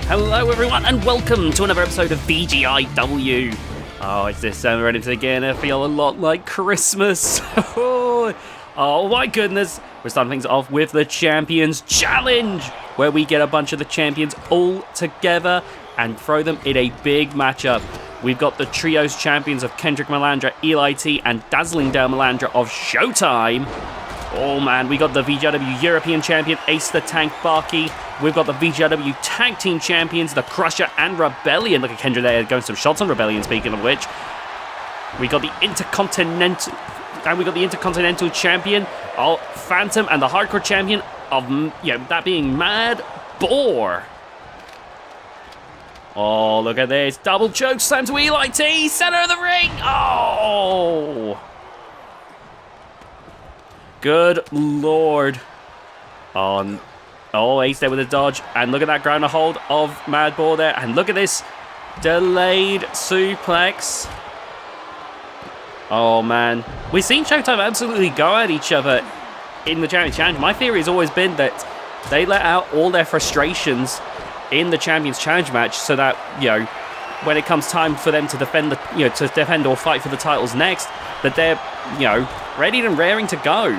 Hello everyone and welcome to another episode of VGIW. Oh, it's December and it's again, I feel a lot like Christmas. Oh my goodness. We're starting things off with the Champions Challenge, where we get a bunch of the champions all together and throw them in a big matchup. We've got the Trios champions of Kendrick Malandra, Eli T, and Dazzling Dale Malandra of Showtime. Oh man, we got the VGIW European Champion, Ace the Tank Bakke. We've got the VGIW Tag Team Champions, the Crusher and Rebellion. Look at Kendra there going some shots on Rebellion, speaking of which. We got the Intercontinental Champion, Phantom, and the Hardcore Champion of, that being Mad Boar. Oh, look at this. Double choke slam to Eli T, center of the ring. Oh! Good lord. Oh, Ace there with a dodge. And look at that ground hold of Mad Boar there. And look at this delayed suplex. Oh, man. We've seen Showtime absolutely go at each other in the Champions Challenge. My theory has always been that they let out all their frustrations in the Champions Challenge match so that, when it comes time for them to defend or fight for the titles next, that they're, ready and raring to go.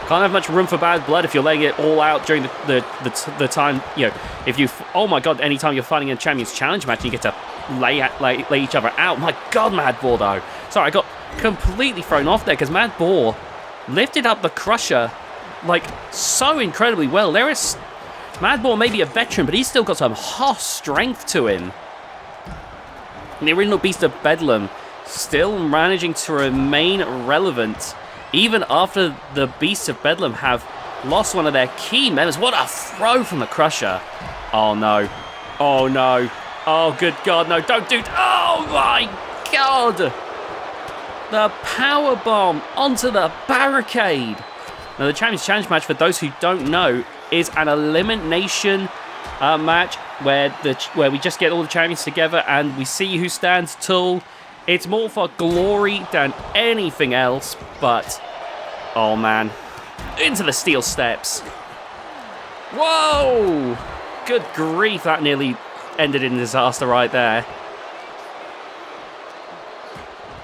Can't have much room for bad blood if you're laying it all out during the time, if you, oh my god, anytime you're fighting in a Champions Challenge match, you get to lay each other out. My god, Mad Boar though. Sorry, I got completely thrown off there because Mad Boar lifted up the Crusher, so incredibly well. Mad Boar may be a veteran, but he's still got some hot strength to him. And the original Beast of Bedlam still managing to remain relevant even after the Beasts of Bedlam have lost one of their key members. What a throw from the Crusher. Oh no. Oh no. Oh good god, no, don't do it. Oh my god. The power bomb onto the barricade. Now the Champions Challenge match, for those who don't know, is an elimination match where we just get all the champions together and we see who stands tall. It's more for glory than anything else, but oh man, into the steel steps. Whoa! Good grief, that nearly ended in disaster right there.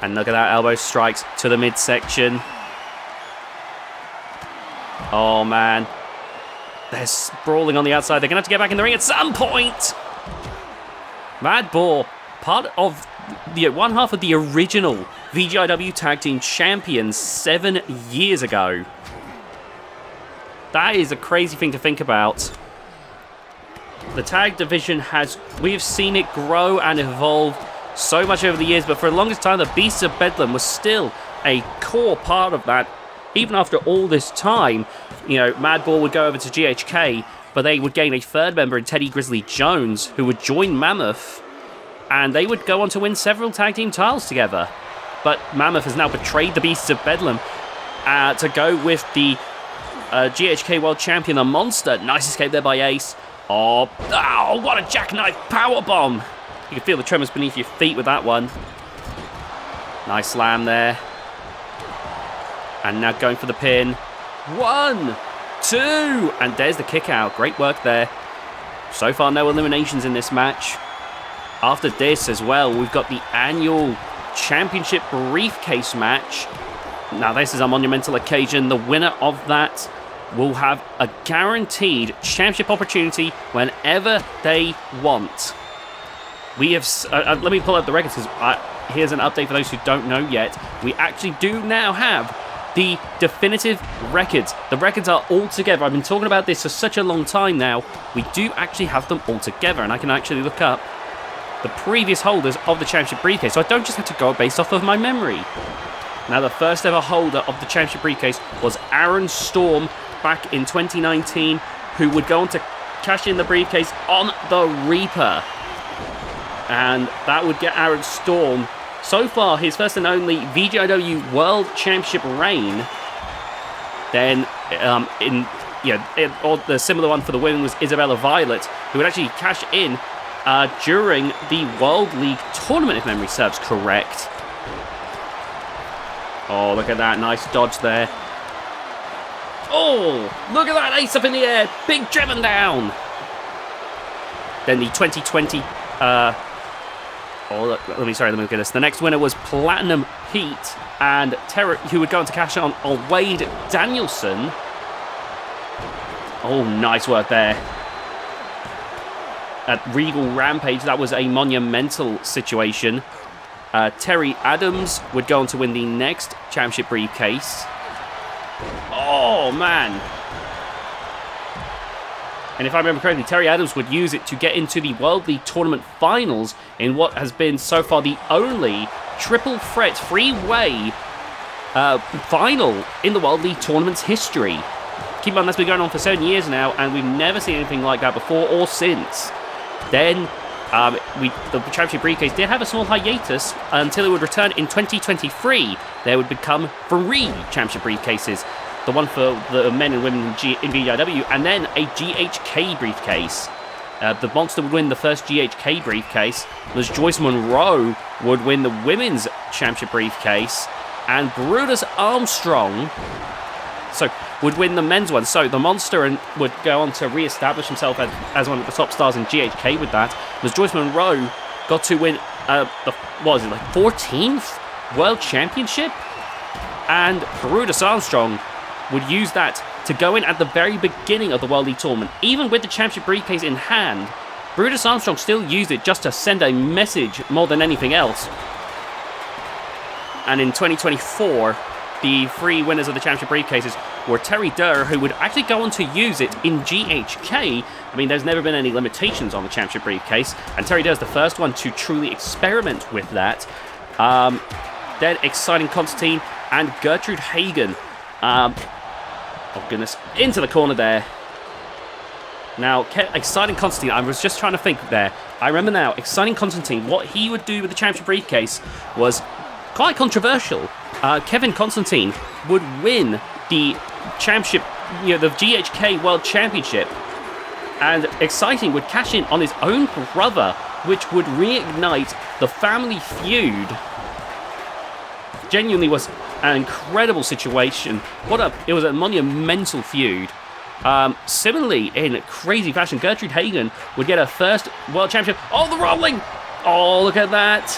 And look at that, elbow strikes to the midsection. Oh man. They're sprawling on the outside. They're going to have to get back in the ring at some point. Mad Boar, part of one half of the original VGIW Tag Team Champions 7 years ago. That is a crazy thing to think about. The tag division we've seen it grow and evolve so much over the years, but for the longest time, the Beasts of Bedlam was still a core part of that. Even after all this time, Mad Boar would go over to GHK, but they would gain a third member in Teddy Grizzly Jones, who would join Mammoth, and they would go on to win several tag team titles together. But Mammoth has now betrayed the Beasts of Bedlam to go with the GHK World Champion, the Monster. Nice escape there by Ace. Oh, what a jackknife powerbomb. You can feel the tremors beneath your feet with that one. Nice slam there. And now going for the pin. 1, 2, and there's the kick out. Great work there. So far, no eliminations in this match. After this as well, we've got the annual championship briefcase match. Now, this is a monumental occasion. The winner of that will have a guaranteed championship opportunity whenever they want. We have... let me pull up the records, because here's an update for those who don't know yet. We actually do now have the definitive records. The records are all together. I've been talking about this for such a long time now. We do actually have them all together, and I can actually look up the previous holders of the championship briefcase, so I don't just have to go based off of my memory. Now, the first ever holder of the championship briefcase was Aaron Storm back in 2019, who would go on to cash in the briefcase on the Reaper. And that would get Aaron Storm, so far, his first and only VGIW World Championship reign. Then, or the similar one for the women was Isabella Violet, who would actually cash in during the World League tournament, if memory serves correct. Oh, look at that. Nice dodge there. Oh, look at that. Ace up in the air. Big driven down. Then the 2020... let me get this. The next winner was Platinum Pete and Terry, who would go on to cash on Wade Danielson. Oh, nice work there. At Regal Rampage, that was a monumental situation. Terry Adams would go on to win the next championship briefcase. Oh, man. And if I remember correctly, Terry Adams would use it to get into the World League Tournament Finals in what has been so far the only triple threat three-way final in the World League Tournament's history. Keep in mind, that's been going on for 7 years now, and we've never seen anything like that before or since. Then, the championship briefcase did have a small hiatus until it would return in 2023. There would become 3 championship briefcases. The one for the men and women in VGIW, and then a GHK briefcase. The Monster would win the first GHK briefcase. As Joyce Monroe would win the women's championship briefcase, and Brutus Armstrong would win the men's one. So the Monster would go on to re-establish himself as one of the top stars in GHK with that. As Joyce Monroe got to win the 14th World Championship, and Brutus Armstrong would use that to go in at the very beginning of the World League Tournament. Even with the championship briefcase in hand, Brutus Armstrong still used it just to send a message more than anything else. And in 2024, the 3 winners of the championship briefcases were Terry Durr, who would actually go on to use it in GHK. I mean, there's never been any limitations on the championship briefcase, and Terry Durr's the first one to truly experiment with that. Then Exciting Constantine and Gertrude Hagen. Oh goodness, into the corner there. Now, Exciting Constantine, I was just trying to think there. I remember now, Exciting Constantine, what he would do with the championship briefcase was quite controversial. Kevin Constantine would win the championship, the GHK World Championship, and Exciting would cash in on his own brother, which would reignite the family feud. Genuinely was an incredible situation. It was a monumental feud. Similarly, in crazy fashion, Gertrude Hagen would get her first world championship. Oh, the rolling! Oh, look at that.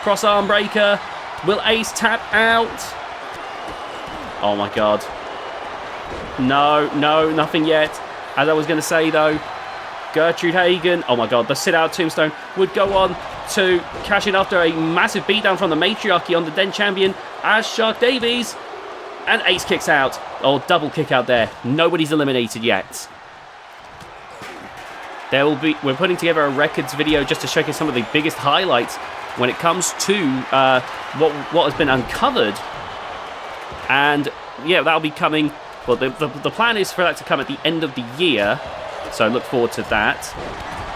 Cross arm breaker. Will Ace tap out? Oh my god. No, nothing yet. As I was going to say though, Gertrude Hagen, oh my god, the sit-out tombstone would go on to cash in after a massive beatdown from the matriarchy on the then champion, as Shark Davies. And Ace kicks out. Oh, double kick out there. Nobody's eliminated yet. We're putting together a records video just to showcase some of the biggest highlights when it comes to what has been uncovered. And yeah, that'll be coming. Well, the plan is for that to come at the end of the year, so look forward to that.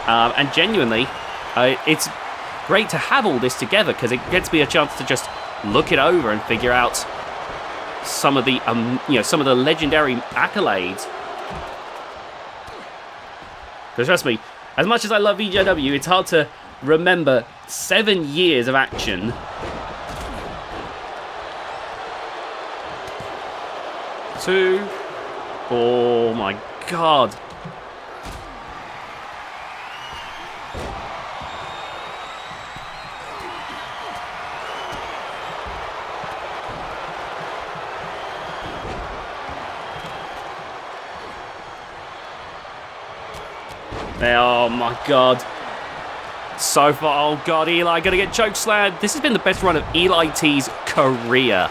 And genuinely, it's great to have all this together because it gets me a chance to just look it over and figure out some of the some of the legendary accolades. Because trust me, as much as I love VGIW, it's hard to remember 7 years of action. Two. Oh my god. Oh my god. So far, oh god, Eli gonna get chokeslammed. This has been the best run of Eli T's career.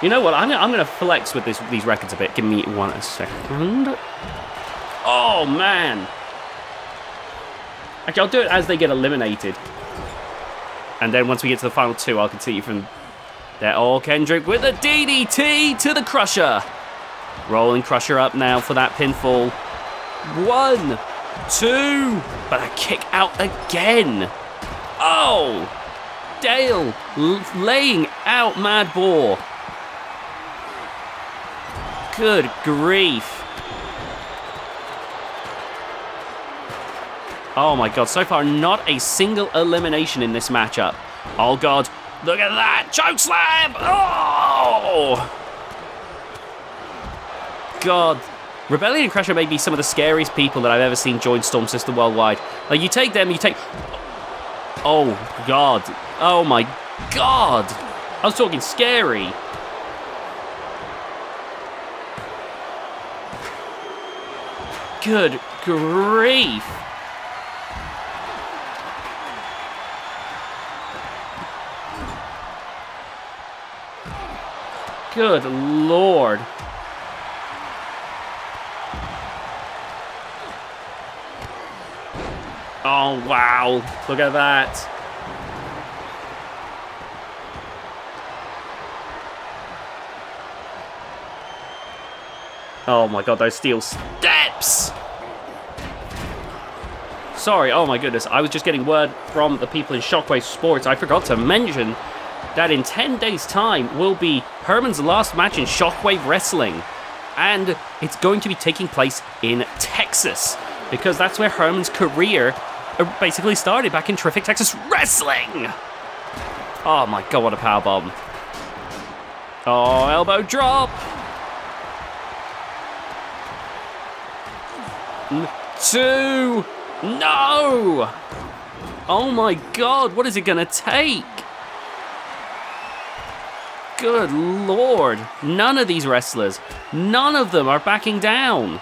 You know what? I'm gonna flex with these records a bit. Give me a second. Oh man. Actually, I'll do it as they get eliminated. And then once we get to the final 2, I'll continue from there. Oh, Kendrick with a DDT to the Crusher. Rolling Crusher up now for that pinfall. 1, 2, but a kick out again. Oh, Dale laying out Mad Boar. Good grief. Oh my god, so far not a single elimination in this matchup. Oh god, look at that, chokeslam! Oh! God, Rebellion and Crusher may be some of the scariest people that I've ever seen join Storm System worldwide. Like, you take them, you take... Oh, God. Oh, my God. I was talking scary. Good grief. Good Lord. Oh, wow. Look at that. Oh, my God, those steel steps. Sorry, oh, my goodness. I was just getting word from the people in Shockwave Sports. I forgot to mention that in 10 days' time will be Herman's last match in Shockwave Wrestling. And it's going to be taking place in Texas, because that's where Herman's career basically started, back in Terrific Texas Wrestling. Oh my God, what a powerbomb. Oh, elbow drop. 2. No. Oh my God, what is it gonna take? Good Lord. None of these wrestlers, none of them are backing down.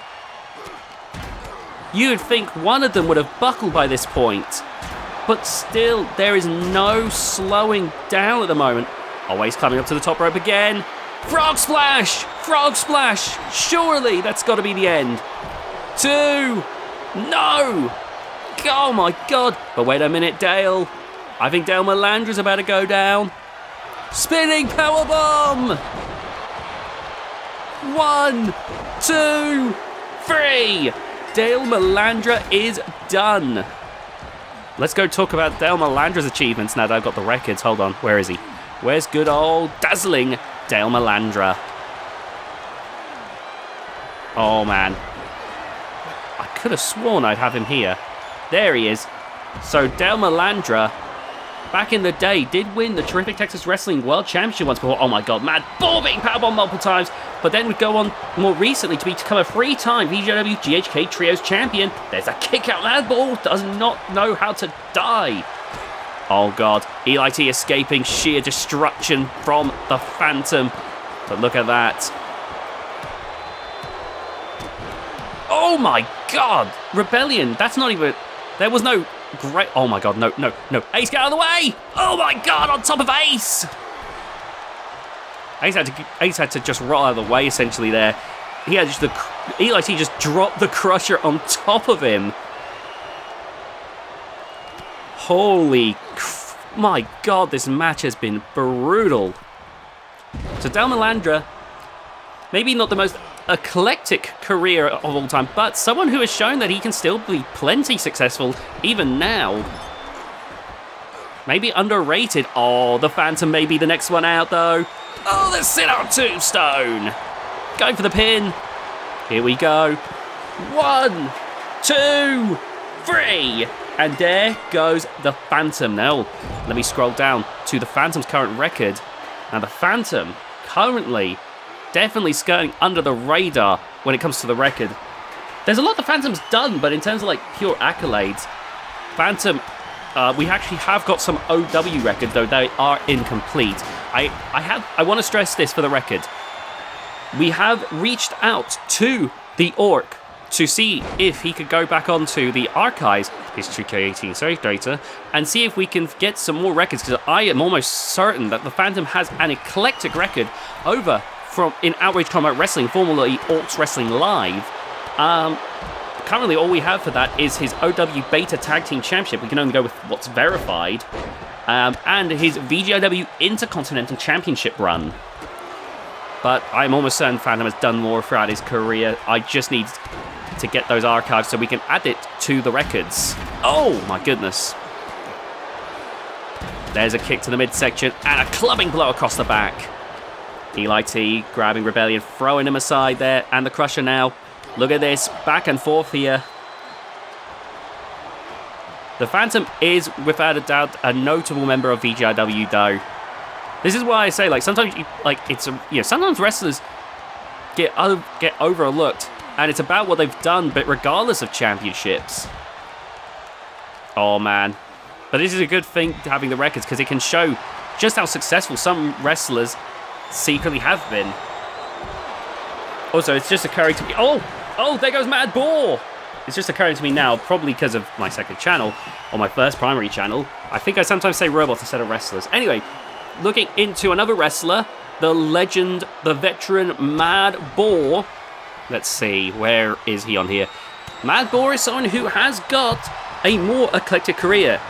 You'd think one of them would have buckled by this point. But still, there is no slowing down at the moment. Always climbing up to the top rope again. Frog splash! Frog splash! Surely that's got to be the end. 2. No! Oh my God. But wait a minute, Dale. I think Dale Melandra's about to go down. Spinning powerbomb! 1, 2, 3. Dale Melandra is done. Let's go talk about Dale Melandra's achievements now that I've got the records. Hold on, where is he? Where's good old dazzling Dale Melandra? Oh man. I could have sworn I'd have him here. There he is. So Dale Melandra, back in the day, did win the Terrific Texas Wrestling World Championship once before. Oh my God, mad ball being powerbomb multiple times. But then would go on more recently to become a 3-time VGIW GHK Trios champion. There's a kick out. That ball does not know how to die. Oh God, Eli T escaping sheer destruction from the Phantom. But look at that. Oh my God, Rebellion. That's not even... There was no great... Oh my God, no. Ace, get out of the way. Oh my God, on top of Ace. Ace had to just roll out of the way, essentially, there. He had just Eli T just dropped the Crusher on top of him. Holy... My God, this match has been brutal. So Dale Melandra, maybe not the most eclectic career of all time, but someone who has shown that he can still be plenty successful, even now. Maybe underrated. Oh, the Phantom may be the next one out, though. Oh, the sit-out tombstone. Going for the pin. Here we go. 1, 2, 3. And there goes the Phantom. Now, let me scroll down to the Phantom's current record. Now, the Phantom currently definitely skirting under the radar when it comes to the record. There's a lot the Phantom's done, but in terms of like pure accolades, Phantom, we actually have got some OW records, though they are incomplete. I want to stress this for the record. We have reached out to the Orc to see if he could go back onto the archives, his 2K18 save data, and see if we can get some more records, because I am almost certain that the Phantom has an eclectic record over from in Outrage Combat Wrestling, formerly Orcs Wrestling Live. Currently all we have for that is his OW Beta Tag Team Championship. We can only go with what's verified. And his VGIW Intercontinental Championship run. But I'm almost certain Phantom has done more throughout his career. I just need to get those archives so we can add it to the records. Oh my goodness. There's a kick to the midsection and a clubbing blow across the back. Eli T grabbing Rebellion, throwing him aside there, and the Crusher now. Look at this, back and forth here. The Phantom is, without a doubt, a notable member of VGIW, though. This is why I say, like, sometimes, sometimes wrestlers get overlooked And it's about what they've done, but regardless of championships. Oh, man. But this is a good thing, having the records, because it can show just how successful some wrestlers secretly have been. Also, it's just occurring to me... Oh, there goes Mad Boar! It's just occurring to me now, probably because of my second channel, or my first primary channel. I think I sometimes say robots instead of wrestlers. Anyway, looking into another wrestler, the legend, the veteran Mad Boar. Let's see, where is he on here? Mad Boar is someone who has got a more eclectic career.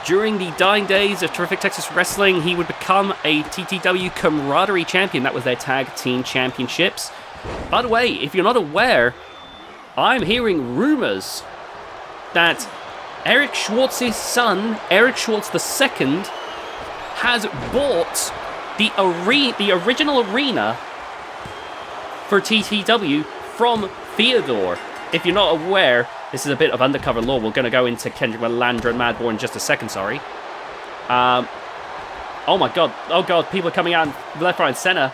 During the dying days of Terrific Texas Wrestling, he would become a TTW Camaraderie Champion. That was their tag team championships. By the way, if you're not aware, I'm hearing rumors that Eric Schwartz's son, Eric Schwartz II, has bought the original arena for TTW from Theodore. If you're not aware, this is a bit of undercover lore. We're going to go into Kendrick Malandra and Mad Boar in just a second, sorry. Oh my god. Oh god, people are coming out left, right, and centre.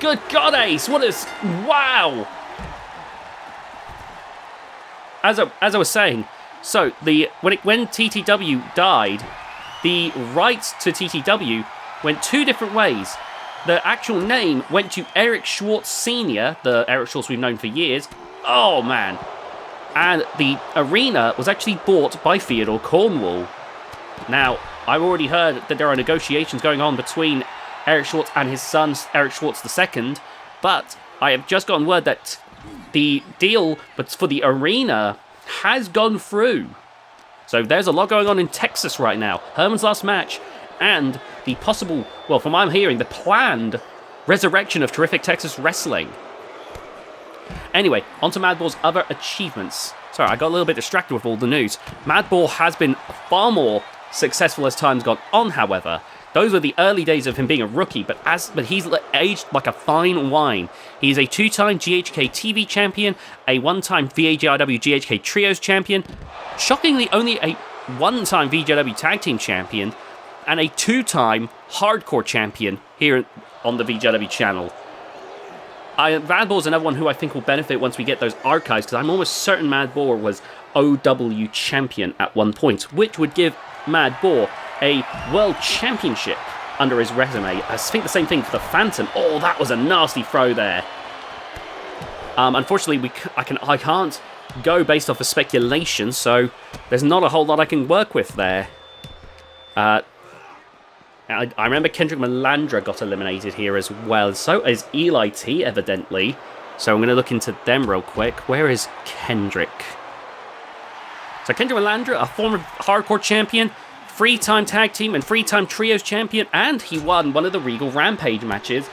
Good god, Ace! What is... Wow! As I was saying, so when TTW died, the rights to TTW went two different ways. The actual name went to Eric Schwartz Sr., the Eric Schwartz we've known for years. Oh, man. And the arena was actually bought by Theodore Cornwall. Now, I've already heard that there are negotiations going on between Eric Schwartz and his son, Eric Schwartz II, but I have just gotten word that the deal for the arena has gone through. So there's a lot going on in Texas right now. Herman's last match and the possible, well, from what I'm hearing, the planned resurrection of Terrific Texas Wrestling. Anyway, on to Mad Boar's other achievements. Sorry, I got a little bit distracted with all the news. Mad Boar has been far more successful as time's gone on, however. Those were the early days of him being a rookie, but he's aged like a fine wine. He is a two-time GHK TV champion, a one-time VGIW GHK Trios champion, shockingly only a one-time VGIW Tag Team champion, and a two-time Hardcore champion here on the VGIW channel. Mad Boar is another one who I think will benefit once we get those archives, because I'm almost certain Mad Boar was OW champion at one point, which would give Mad Boar a World Championship under his resume. I think the same thing for the Phantom. Oh, that was a nasty throw there. Unfortunately, I can't go based off of speculation, so there's not a whole lot I can work with there. I remember Kendrick Malandra got eliminated here as well. So is Eli T, evidently. So I'm going to look into them real quick. Where is Kendrick? So Kendrick Malandra, a former Hardcore champion, three-time Tag Team and three-time Trios champion, and he won one of the Regal Rampage matches.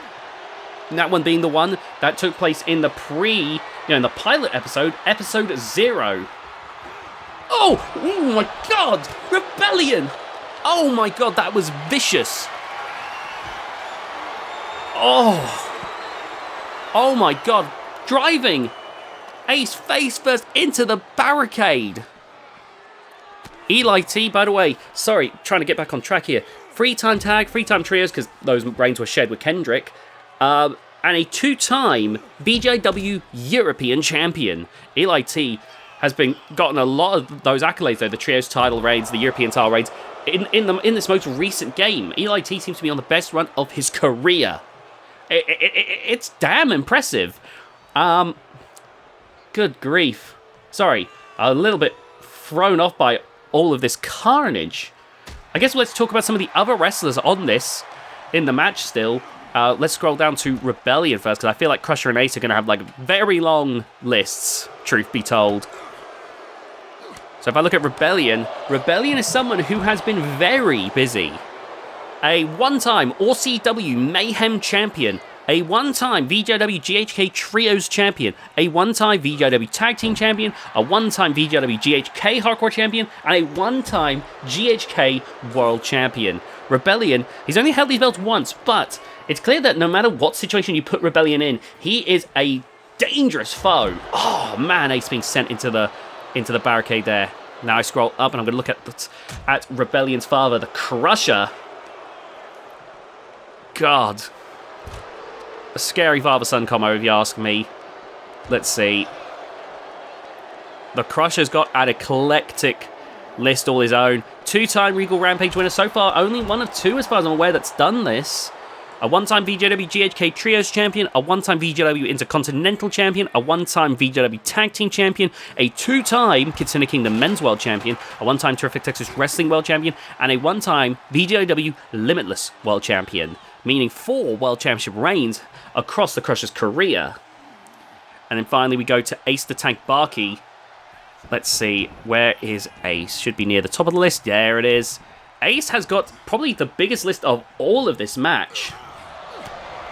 And that one being the one that took place in the in the pilot episode, episode 0. Oh my god! Rebellion! Oh my god, that was vicious. Oh my god. Driving Ace face first into the barricade. Eli T, by the way, sorry, trying to get back on track here. Three-time tag, three-time trios, because those reigns were shared with Kendrick. And a two-time VGIW European champion. Eli T has gotten a lot of those accolades, though, the trios title reigns, the European title reigns. In this most recent game, Eli T seems to be on the best run of his career. It's damn impressive. Good grief. Sorry, a little bit thrown off by all of this carnage. I guess let's talk about some of the other wrestlers on this in the match still. Let's scroll down to Rebellion first, because I feel like Crusher and Ace are going to have like very long lists, truth be told. So if I look at Rebellion is someone who has been very busy. A one-time OCW Mayhem champion, a one-time VGIW GHK Trios champion, a one-time VGIW Tag Team champion, a one-time VGIW GHK Hardcore champion, and a one-time GHK World champion. Rebellion, he's only held these belts once, but it's clear that no matter what situation you put Rebellion in, he is a dangerous foe. Oh man, Ace being sent into the barricade there. Now I scroll up and I'm going to look at Rebellion's father, the Crusher. God. A scary father-son combo, if you ask me. Let's see. The Crusher's got an eclectic list all his own. 2-time Regal Rampage winner. So far, only one of two, as far as I'm aware, that's done this. A one-time VGIW GHK Trios Champion, a one-time VGIW Intercontinental Champion, a one-time VGIW Tag Team Champion, a two-time Kitsune Kingdom Men's World Champion, a one-time Terrific Texas Wrestling World Champion, and a one-time VGIW Limitless World Champion, meaning 4 World Championship reigns across the Crusher's career. And then finally we go to Ace the Tank Bakke. Let's see, where is Ace? Should be near the top of the list. There it is. Ace has got probably the biggest list of all of this match.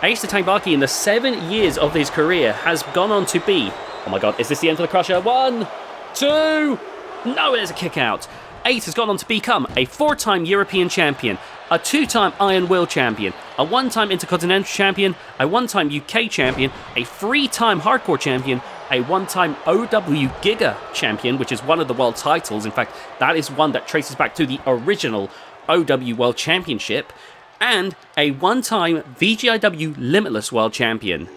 Ace the Tank Bakke, in the 7 years of his career, has gone on to be... Oh my god, is this the end for the Crusher? 1, 2... No, there's a kick out. Ace has gone on to become a 4-time European champion, a 2-time Iron Will champion, a 1-time Intercontinental champion, a 1-time UK champion, a 3-time Hardcore champion, a 1-time OW Giga champion, which is one of the world titles. In fact, that is one that traces back to the original OW World Championship, and a 1-time VGIW Limitless World Champion.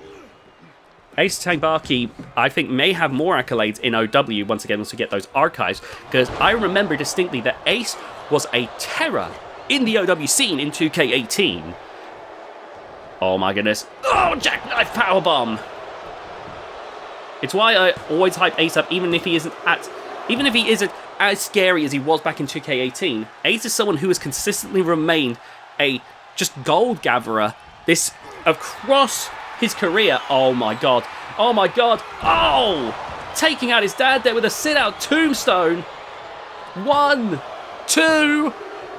Ace Tank Bakke, I think, may have more accolades in OW, once again, once we get those archives, because I remember distinctly that Ace was a terror in the OW scene in 2K18. Oh my goodness. Oh, jackknife powerbomb! It's why I always hype Ace up, even if he isn't as scary as he was back in 2K18. Ace is someone who has consistently remained a just gold gatherer this across his career. Oh my god. Oh my god. Oh! Taking out his dad there with a sit-out tombstone. 1, 2,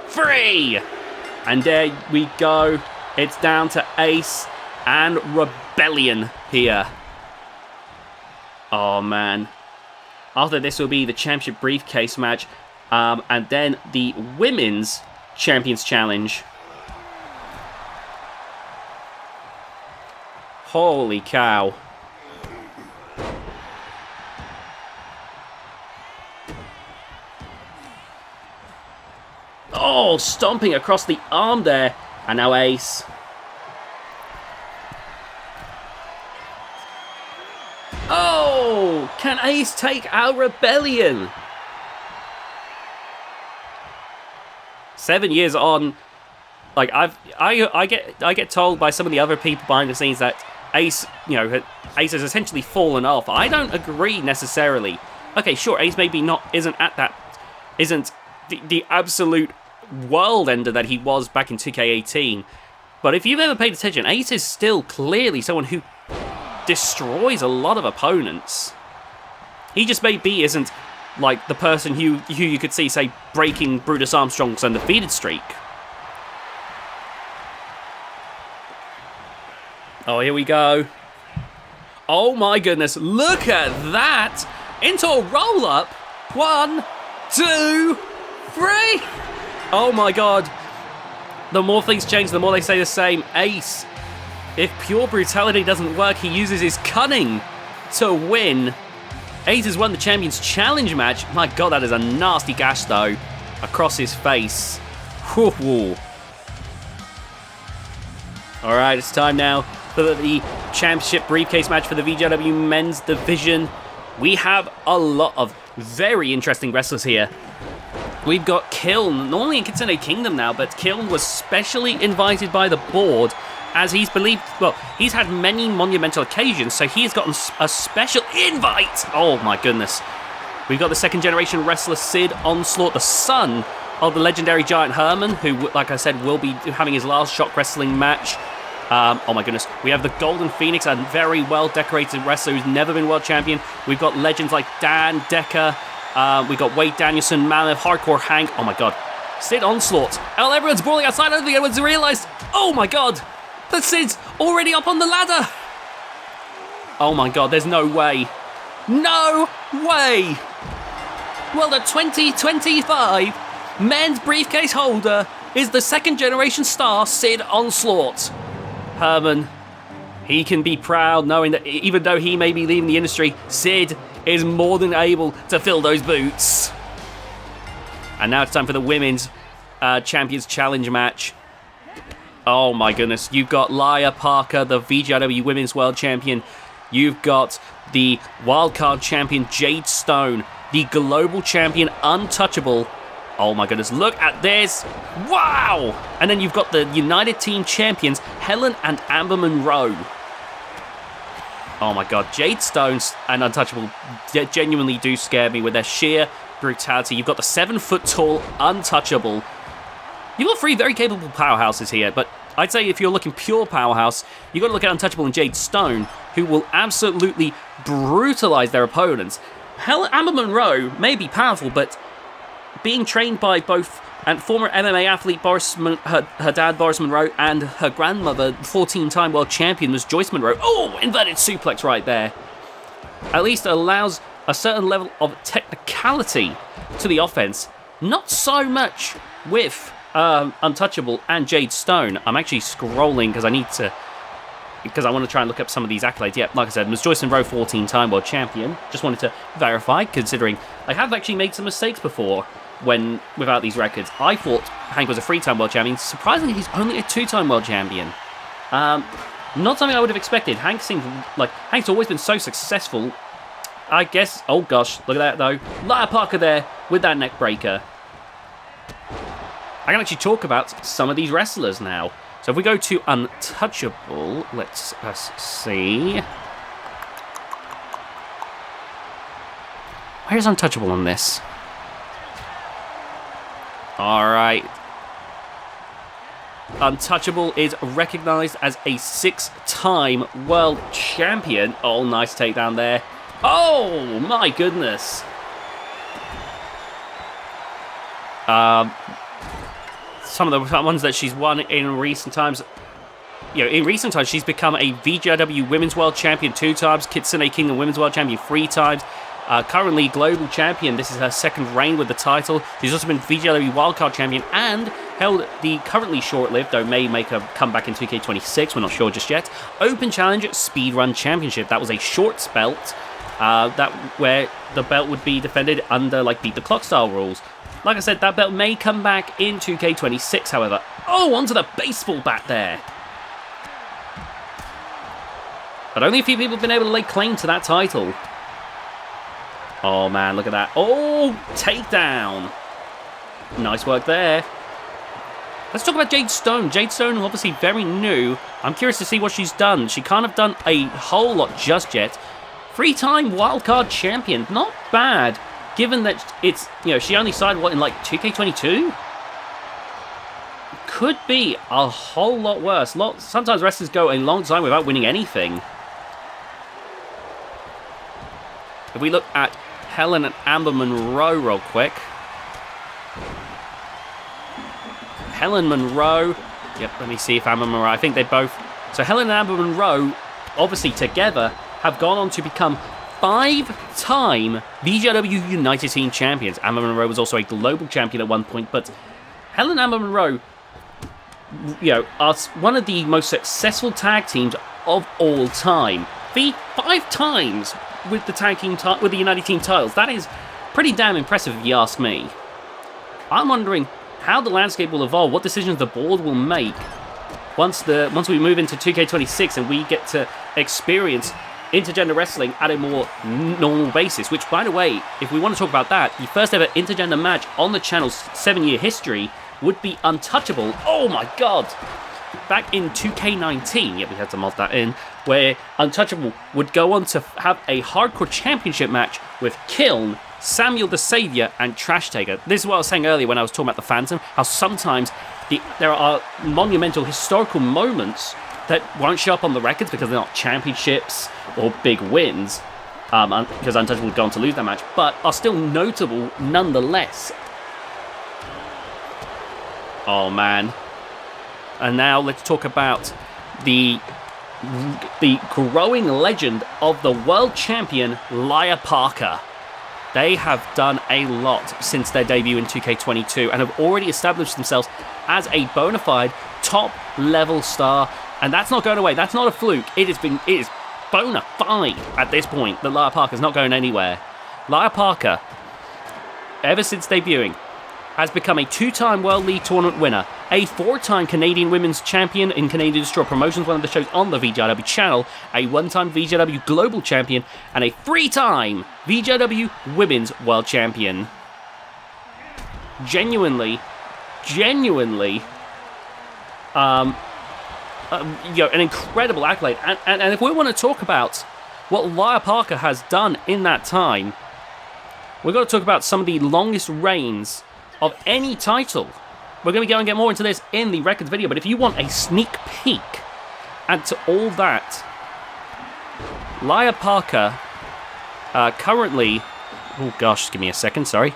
3. And there we go. It's down to Ace and Rebellion here. Oh man. After this will be the championship briefcase match. And then the Women's Champions Challenge. Holy cow. Oh, stomping across the arm there. And now Ace. Oh, can Ace take out Rebellion? 7 years on, like I get told by some of the other people behind the scenes that Ace, Ace has essentially fallen off. I don't agree necessarily. Okay, sure, Ace maybe isn't the absolute world ender that he was back in 2K18. But if you've ever paid attention, Ace is still clearly someone who destroys a lot of opponents. He just maybe isn't like the person who you could see, say, breaking Brutus Armstrong's undefeated streak. Oh, here we go. Oh my goodness, look at that! Into a roll-up. 1, 2, 3. Oh my god. The more things change, the more they say the same. Ace, if pure brutality doesn't work, he uses his cunning to win. Ace has won the Champions Challenge match. My god, that is a nasty gash, though, across his face. Whew. Alright, it's time now for the championship briefcase match for the VGIW men's division. We have a lot of very interesting wrestlers here. We've got Kiln, normally in Kitsune Kingdom now, but Kiln was specially invited by the board as he's believed, well, he's had many monumental occasions, so he's gotten a special invite. Oh my goodness. We've got the second generation wrestler Sid Onslaught, the son of the legendary Giant Herman, who, like I said, will be having his last Shock Wrestling match. Oh my goodness. We have the Golden Phoenix, a very well decorated wrestler who's never been world champion. We've got legends like Dan Decker. We've got Wade Danielson, Mammoth, Hardcore Hank. Oh my god. Sid Onslaught. Oh, everyone's brawling outside. I don't think anyone's realised. Oh my god. The Sid's already up on the ladder. Oh my god, there's no way. No way. Well, the 2025 men's briefcase holder is the second generation star, Sid Onslaught. Herman, he can be proud knowing that even though he may be leaving the industry, Sid is more than able to fill those boots. And now it's time for the Women's Champions Challenge match. Oh my goodness, you've got Laya Parker, the VGIW Women's World Champion, You've got the wildcard champion Jade Stone, the global champion Untouchable. Oh my goodness, look at this. Wow! And then you've got the United Team champions, Helen and Amber Monroe. Oh my god, Jade Stones and Untouchable genuinely do scare me with their sheer brutality. You've got the 7-foot-tall Untouchable. You've got 3 very capable powerhouses here, but I'd say if you're looking pure powerhouse, you've got to look at Untouchable and Jade Stone, who will absolutely brutalize their opponents. Amber Monroe may be powerful, but being trained by both and former MMA athlete her dad Boris Monroe and her grandmother, 14-time world champion, was Joyce Monroe. Oh, inverted suplex right there. At least it allows a certain level of technicality to the offense. Not so much with Untouchable and Jade Stone. I'm actually scrolling because I want to try and look up some of these accolades. Yeah, like I said, Ms. Joyce Monroe, 14-time world champion. Just wanted to verify, considering I have actually made some mistakes before without these records. I thought Hank was a 3-time world champion. Surprisingly, he's only a 2-time world champion. Not something I would have expected. Hank's always been so successful. I guess. Oh gosh, look at that though. Laya Parker there with that neck breaker. I can actually talk about some of these wrestlers now. So if we go to Untouchable, let's see. Where's Untouchable on this? Alright. Untouchable is recognized as a 6-time world champion. Oh, nice takedown there. Oh, my goodness. Some of the ones that she's won in recent times. In recent times, she's become a VGIW Women's World Champion 2 times, Kitsune Kingdom Women's World Champion 3 times. Currently Global Champion. This is her second reign with the title. She's also been VGIW Wildcard Champion and held the currently short-lived, though may make a comeback in 2K26, we're not sure just yet, Open Challenge Speedrun Championship. That was a short belt, where the belt would be defended under beat the clock style rules. Like I said, that belt may come back in 2K26, however. Oh, onto the baseball bat there. But only a few people have been able to lay claim to that title. Oh man, look at that. Oh, takedown. Nice work there. Let's talk about Jade Stone. Jade Stone, obviously very new. I'm curious to see what she's done. She can't have done a whole lot just yet. 3-time wildcard champion. Not bad, given that it's, she only sided, in 2K22? Could be a whole lot worse. Sometimes wrestlers go a long time without winning anything. If we look at Helen and Amber Monroe real quick. Helen Monroe. Yep, let me see if Amber Monroe. I think they both. So Helen and Amber Monroe, obviously together, have gone on to become 5-time VGIW United Team champions. Amber Monroe was also a global champion at one point, but Helen and Amber Monroe, are one of the most successful tag teams of all time. 5 times with the tag team with the United Team titles. That is pretty damn impressive, if you ask me. I'm wondering how the landscape will evolve, what decisions the board will make once we move into 2K26 and we get to experience intergender wrestling at a more normal basis. Which, by the way, if we want to talk about that, the first ever intergender match on the channel's 7-year history would be Untouchable. Oh my god! Back in 2K19, we had to mod that in, where Untouchable would go on to have a hardcore championship match with Kiln, Samuel the Savior, and Trash Taker. This is what I was saying earlier when I was talking about the Phantom, how sometimes there are monumental historical moments that won't show up on the records because they're not championships or big wins, because Untouchable would go on to lose that match, but are still notable nonetheless. Oh man. And now let's talk about the growing legend of the world champion, Laya Parker. They have done a lot since their debut in 2K22 and have already established themselves as a bona fide top-level star. And that's not going away. That's not a fluke. It is bona fide at this point that Laya Parker's not going anywhere. Laya Parker, ever since debuting, has become a 2-time World League Tournament winner, a 4-time Canadian Women's Champion in Canadian Destroy Promotions, one of the shows on the VGIW channel, a 1-time VGIW Global Champion, and a 3-time VGIW Women's World Champion. Genuinely, an incredible accolade. And if we want to talk about what Lia Parker has done in that time, we've got to talk about some of the longest reigns of any title. We're going to go and get more into this in the records video, but if you want a sneak peek into all that, Lia Parker currently... Oh gosh, give me a second, sorry.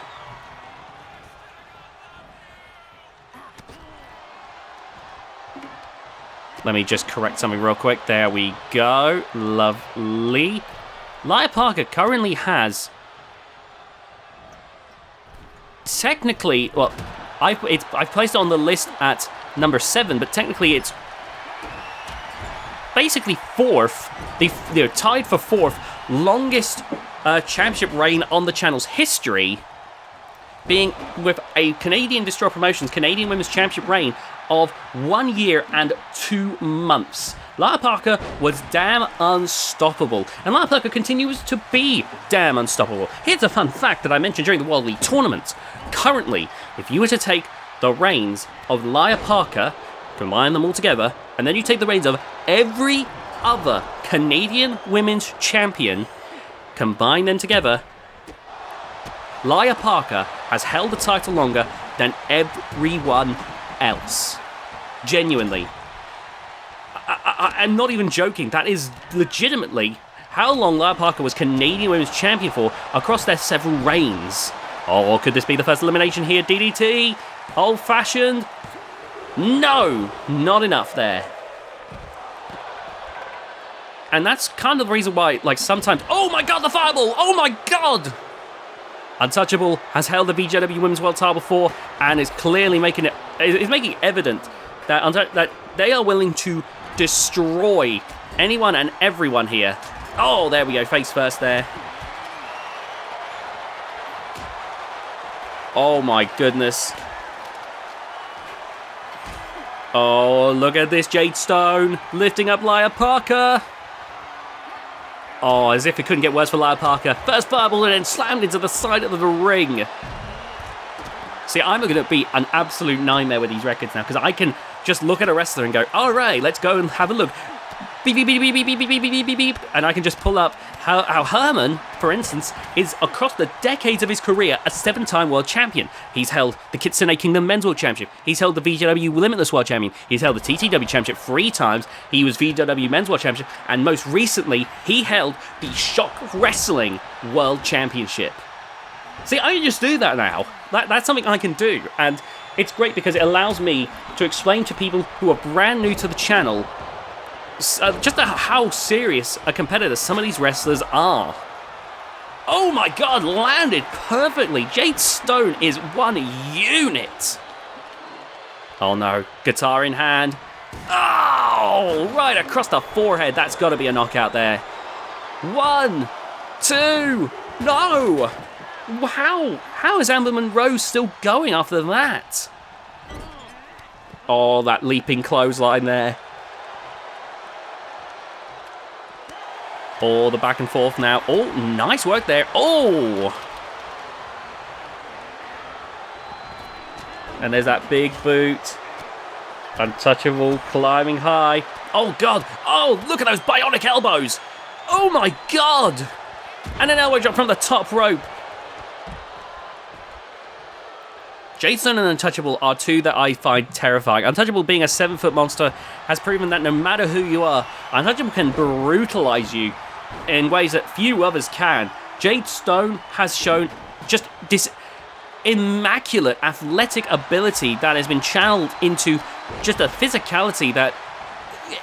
Let me just correct something real quick. There we go. Lovely. Lia Parker currently has... Technically, well, I've placed it on the list at number 7, but technically it's basically 4th. They're tied for 4th longest championship reign on the channel's history, being with a Canadian Destroy Promotions Canadian Women's Championship reign of 1 year and 2 months. Lia Parker was damn unstoppable, and Lia Parker continues to be damn unstoppable. Here's a fun fact that I mentioned during the World League Tournament. Currently, if you were to take the reigns of Lia Parker, combine them all together, and then you take the reigns of every other Canadian Women's Champion, combine them together, Lia Parker has held the title longer than everyone else. Genuinely. I'm not even joking. That is legitimately how long Lia Parker was Canadian Women's Champion for across their several reigns. Oh, could this be the first elimination here? DDT? Old-fashioned? No, not enough there. And that's kind of the reason why, like, sometimes... Oh my god, the fireball! Oh my god! Untouchable has held the VGIW Women's World title before and is clearly making it evident that they are willing to destroy anyone and everyone here. Oh, there we go, face first there. Oh my goodness. Oh, look at this Jade Stone lifting up Lia Parker. Oh, as if it couldn't get worse for Lia Parker. First fireball and then slammed into the side of the ring. See, I'm going to be an absolute nightmare with these records now, because I can just look at a wrestler and go, all right, let's go and have a look. Beep, beep, beep, beep, beep, beep, beep, beep, beep, beep. And I can just pull up how Herman, for instance, is across the decades of his career a 7-time world champion. He's held the Kitsune Kingdom Men's World Championship. He's held the VGW Limitless World Champion. He's held the TTW Championship 3 times. He was VGW Men's World Championship. And most recently, he held the Shock Wrestling World Championship. See, I can just do that now. That's something I can do. And it's great because it allows me to explain to people who are brand new to the channel just how serious a competitor some of these wrestlers are. Oh my god, landed perfectly. Jade Stone is one unit. Oh no, guitar in hand. Oh, right across the forehead. That's got to be a knockout there. 1, 2, no. How is Amber Monroe still going after that? Oh, that leaping clothesline there. Oh, the back and forth now. Oh, nice work there. Oh! And there's that big boot. Untouchable, climbing high. Oh, God. Oh, look at those bionic elbows. Oh, my God. And an elbow drop from the top rope. Jade Stone and Untouchable are two that I find terrifying. Untouchable, being a 7-foot monster, has proven that no matter who you are, Untouchable can brutalize you in ways that few others can. Jade Stone has shown just this immaculate athletic ability that has been channeled into just a physicality that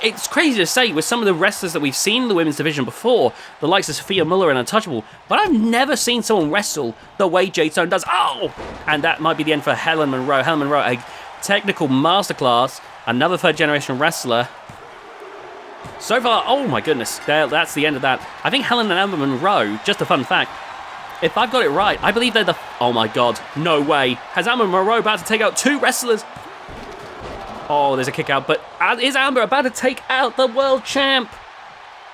it's crazy to say with some of the wrestlers that we've seen in the women's division before, the likes of Sophia Muller and Untouchable, but I've never seen someone wrestle the way Jade Stone does. Oh! And that might be the end for Helen Monroe. Helen Monroe, a technical masterclass, another third-generation wrestler. So far, oh my goodness, that's the end of that. I think Helen and Amber Monroe, just a fun fact, if I've got it right, I believe they're the... Oh my god, no way. Has Amber Monroe about to take out 2 wrestlers? Oh, there's a kick out, but is Amber about to take out the world champ?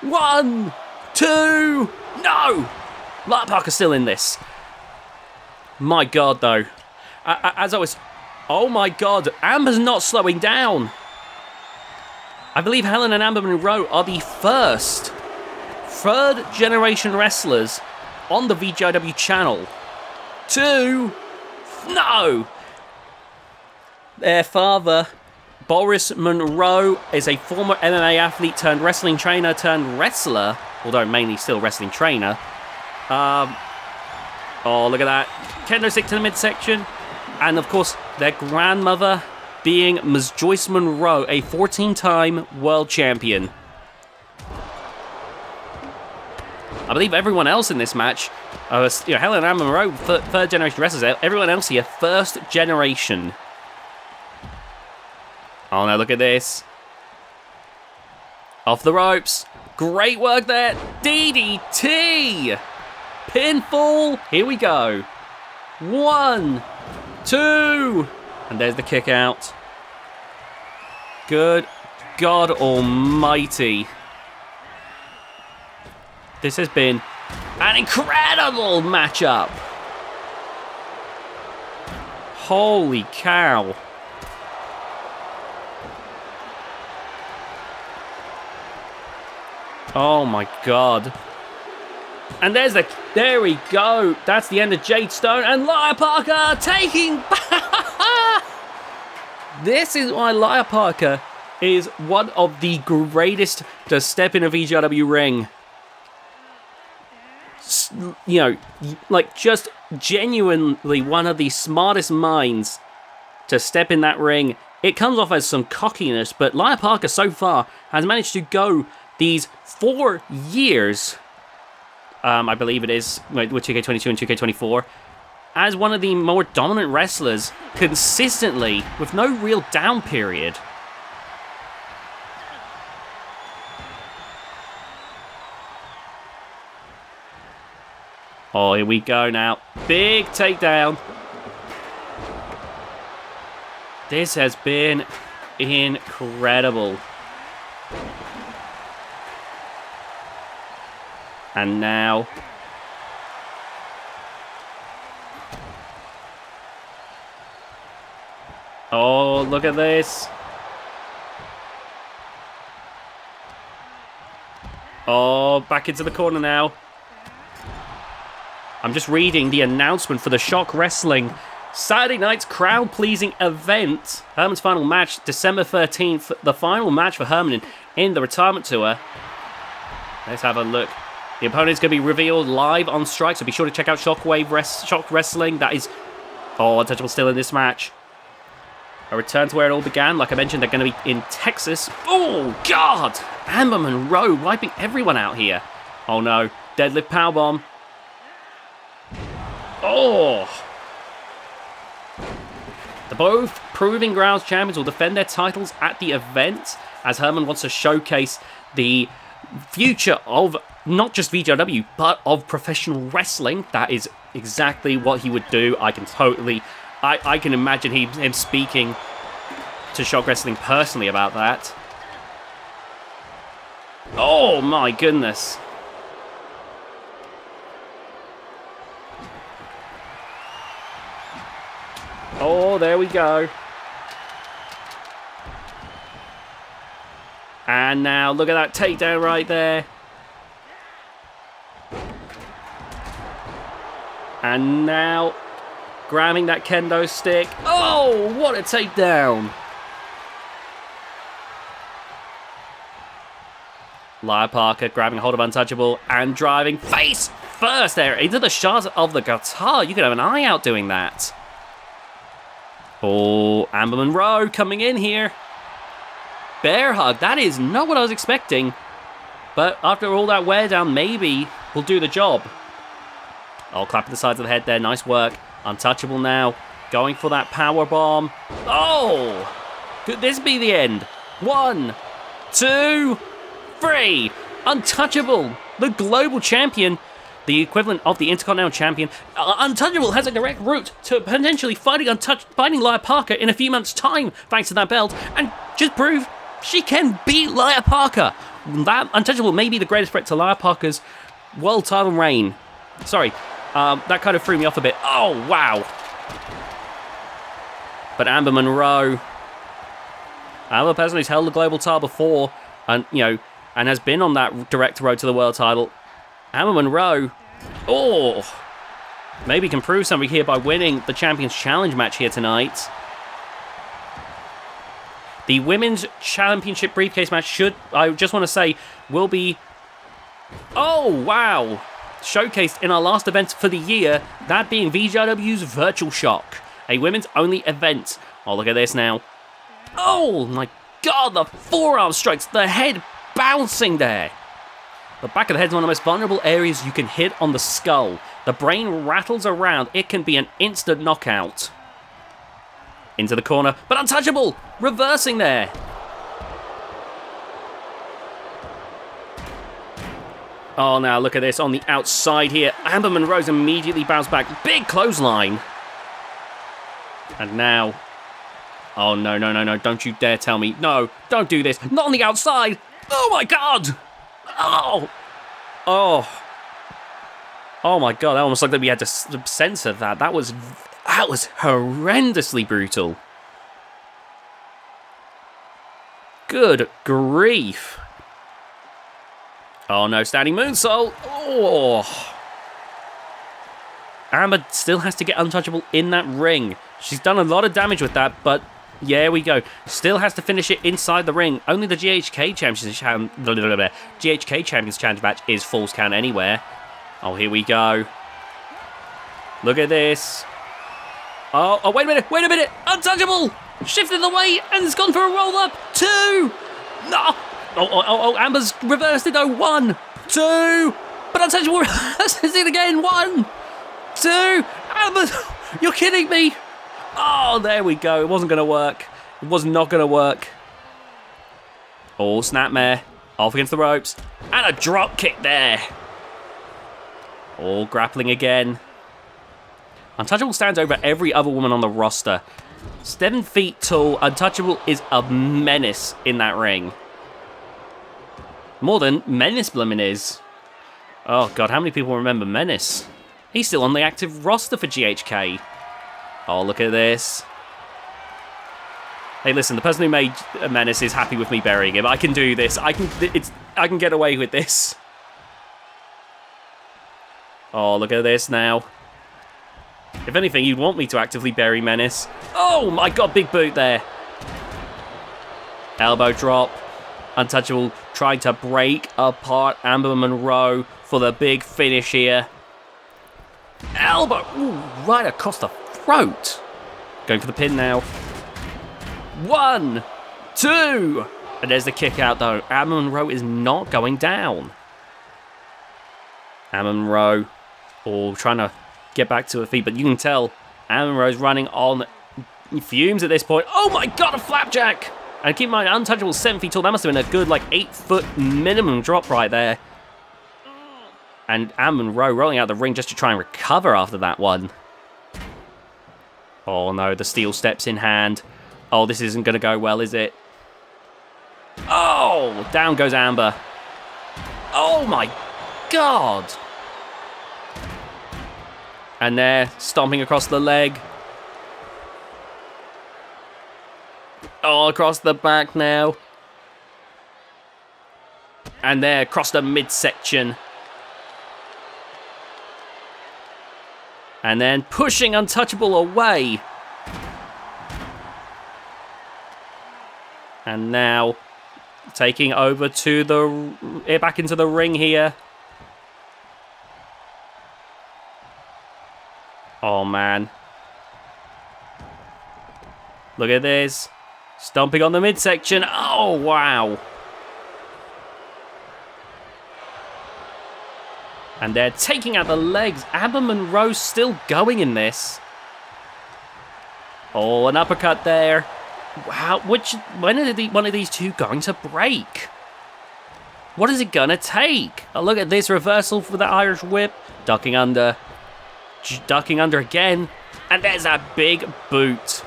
1, 2, no! Lia Parker's still in this. My God, though. As always, oh my God, Amber's not slowing down. I believe Helen and Amber Monroe are the first third-generation wrestlers on the VGIW channel to... No! Their father, Boris Monroe, is a former MMA athlete turned wrestling trainer turned wrestler, although mainly still wrestling trainer. Oh, look at that. Kendo stick to the midsection. And, of course, their grandmother being Ms. Joyce Monroe, a 14-time world champion. I believe everyone else in this match, Helen and Amber Monroe, third-generation wrestlers, everyone else here, first generation. Oh, no, look at this. Off the ropes. Great work there. DDT. Pinfall. Here we go. 1, 2. And there's the kick out. Good God almighty. This has been an incredible matchup. Holy cow. Oh my God. And there we go. That's the end of Jade Stone and Lia Parker taking back. This is why Lia Parker is one of the greatest to step in a VGIW ring. You know, like just genuinely one of the smartest minds to step in that ring. It comes off as some cockiness, but Lia Parker so far has managed to go these 4 years, I believe it is, with 2K22 and 2K24, as one of the more dominant wrestlers consistently with no real down period. Oh, here we go now. Big takedown. This has been incredible. And now... Oh, look at this. Oh, back into the corner now. I'm just reading the announcement for the Shock Wrestling Saturday night's crowd-pleasing event. Herman's final match, December 13th. The final match for Herman in the retirement tour. Let's have a look. The opponent's going to be revealed live on Strike, so be sure to check out Shock Wrestling. That is... Oh, Untouchable still in this match. A return to where it all began. Like I mentioned, they're going to be in Texas. Oh, God! Amber Monroe wiping everyone out here. Oh, no. Deadlift powerbomb. Oh! The both Proving Grounds champions will defend their titles at the event, as Herman wants to showcase the future of not just VGIW, but of professional wrestling. That is exactly what he would do. I can imagine him speaking to Shock Wrestling personally about that. Oh my goodness. Oh, there we go. And now look at that takedown right there. And now grabbing that kendo stick. Oh, what a takedown. Lia Parker grabbing a hold of Untouchable and driving face first there into the shot of the guitar. You could have an eye out doing that. Oh, Amber Monroe coming in here. Bear hug. That is not what I was expecting. But after all that wear down, maybe we'll do the job. Oh, clapping the sides of the head there. Nice work. Untouchable now. Going for that power bomb. Oh! Could this be the end? 1, 2, 3. Untouchable, the global champion, the equivalent of the Intercontinental Champion. Untouchable has a direct route to potentially fighting Lia Parker in a few months' time, thanks to that belt, and just prove she can beat Lia Parker. That Untouchable may be the greatest threat to Lia Parker's world title reign. Sorry, that kind of threw me off a bit. Oh, wow. But Amber Monroe, another person who's held the global title before, and and has been on that direct road to the world title. Amber Monroe, maybe can prove something here by winning the Champions Challenge match here tonight. The Women's Championship briefcase match I just want to say, will be, showcased in our last event for the year, that being VGIW's Virtual Shock, a women's only event. Oh, look at this now. Oh my god, the forearm strikes, the head bouncing there. The back of the head is one of the most vulnerable areas you can hit on the skull. The brain rattles around, it can be an instant knockout. Into the corner, but Untouchable, reversing there. Oh, now look at this on the outside here. Amber Monroe's immediately bounced back. Big clothesline. And now... Oh, no. Don't you dare tell me. No, don't do this. Not on the outside. Oh, my God. Oh my God. That almost looked like we had to censor that. That was horrendously brutal. Good grief. Oh, no. Standing moonsault. Oh. Amber still has to get Untouchable in that ring. She's done a lot of damage with that, but yeah, we go. Still has to finish it inside the ring. Only the GHK Champions Challenge match is Falls Count Anywhere. Oh, here we go. Look at this. Oh, wait a minute. Untouchable! Shifted the weight and it's gone for a roll-up. 2! No! Oh, Amber's reversed it, 1, 2, but Untouchable reverses it again, 1, 2, Amber, you're kidding me. Oh, there we go, it wasn't going to work. It was not going to work. Oh, snapmare, off against the ropes, and a drop kick there. Oh, grappling again. Untouchable stands over every other woman on the roster. 7 feet tall, Untouchable is a menace in that ring. More than Menace Bloomin' is. Oh god, how many people remember Menace? He's still on the active roster for GHK. Oh, look at this. Hey, listen, the person who made Menace is happy with me burying him. I can do this. I can get away with this. Oh, look at this now. If anything, you'd want me to actively bury Menace. Oh my god, big boot there. Elbow drop. Untouchable trying to break apart Amber Monroe for the big finish here. Elbow! Ooh, right across the throat. Going for the pin now. 1, 2. And there's the kick out though. Amber Monroe is not going down. Amber Monroe, trying to get back to her feet, but you can tell Amber Monroe's running on fumes at this point. Oh my god, a flapjack! And keep in mind, Untouchable 7 feet tall. That must have been a good, 8-foot minimum drop right there. And Amber Monroe rolling out the ring just to try and recover after that one. Oh no, the steel steps in hand. Oh, this isn't going to go well, is it? Oh, down goes Amber. Oh my god. And there, stomping across the leg. Oh, across the back now. And there, across the midsection. And then pushing Untouchable away. And now taking over to back into the ring here. Oh man. Look at this. Stomping on the midsection. Oh, wow. And they're taking out the legs. Amber Monroe still going in this. Oh, an uppercut there. Wow, when are one of these two going to break? What is it gonna take? Oh, look at this reversal for the Irish whip. Ducking under. Ducking under again. And there's a big boot.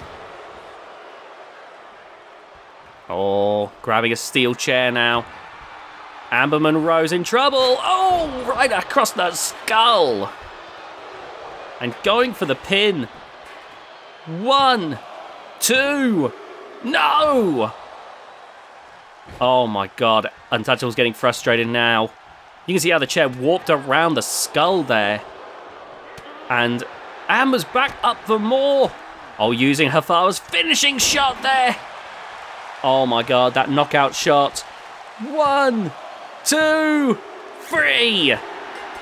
Oh, grabbing a steel chair now. Amber Monroe's in trouble. Oh, right across the skull. And going for the pin. 1, 2. No! Oh my god. Untouchable's getting frustrated now. You can see how the chair warped around the skull there. And Amber's back up for more. Oh, using her father's finishing shot there. Oh my god, that knockout shot. 1, 2, 3.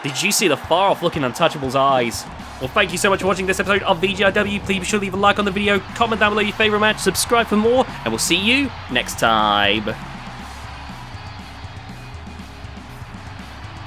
Did you see the far off looking Untouchable's eyes? Well, thank you so much for watching this episode of VGIW. Please be sure to leave a like on the video, comment down below your favourite match, subscribe for more, and we'll see you next time.